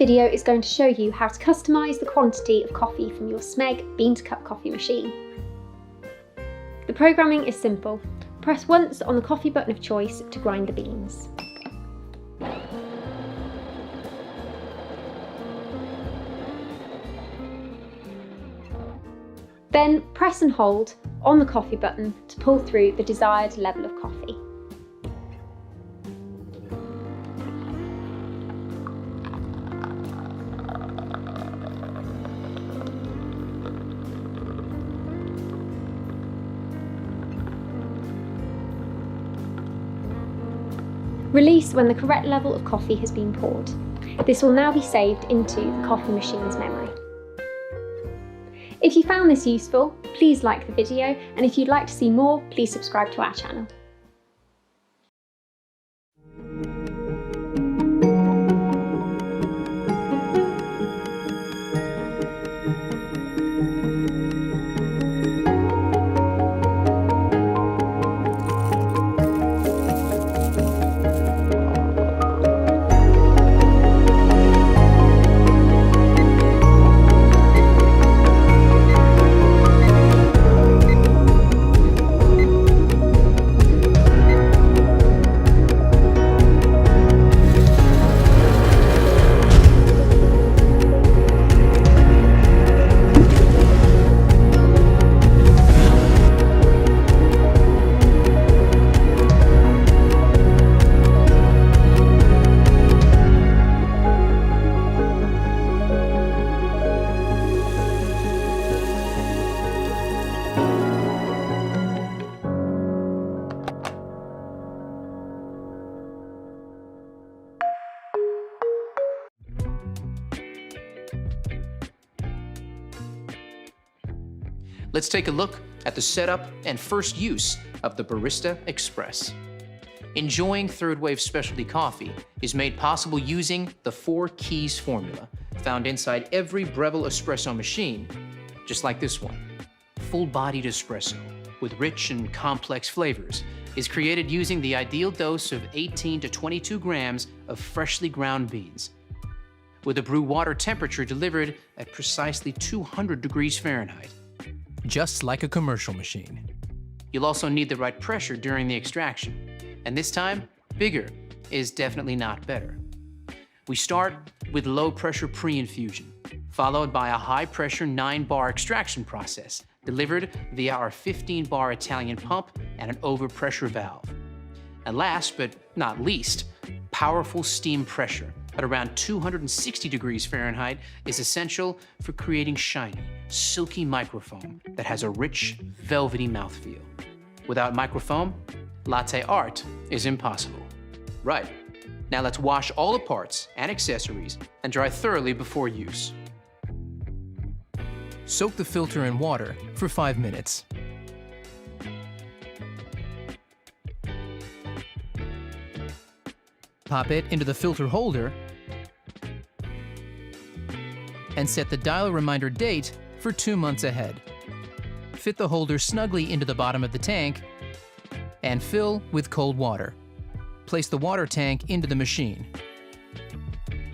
video is going to show you how to customise the quantity of coffee from your Smeg bean-to-cup coffee machine. The programming is simple. Press once on the coffee button of choice to grind the beans. Then press and hold on the coffee button to pull through the desired level of coffee. Release when the correct level of coffee has been poured. This will now be saved into the coffee machine's memory. If you found this useful, please like the video, and if you'd like to see more, please subscribe to our channel. Let's take a look at the setup and first use of the Barista Express. Enjoying third wave specialty coffee is made possible using the 4 keys formula found inside every Breville espresso machine, just like this one. Full-bodied espresso with rich and complex flavors is created using the ideal dose of 18 to 22 grams of freshly ground beans, with a brew water temperature delivered at precisely 200 degrees Fahrenheit. Just like a commercial machine. You'll also need the right pressure during the extraction, and this time, bigger is definitely not better. We start with low pressure pre-infusion, followed by a high pressure 9-bar extraction process delivered via our 15-bar Italian pump and an overpressure valve. And last but not least, powerful steam pressure at around 260 degrees Fahrenheit is essential for creating shiny, silky microfoam that has a rich, velvety mouthfeel. Without microfoam, latte art is impossible. Right, now let's wash all the parts and accessories and dry thoroughly before use. Soak the filter in water for 5 minutes. Pop it into the filter holder and set the dial reminder date for 2 months ahead. Fit the holder snugly into the bottom of the tank and fill with cold water. Place the water tank into the machine.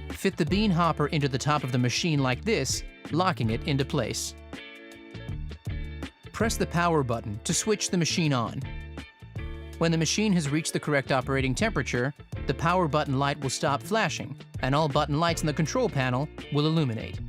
Fit the bean hopper into the top of the machine like this, locking it into place. Press the power button to switch the machine on. When the machine has reached the correct operating temperature, the power button light will stop flashing, and all button lights in the control panel will illuminate.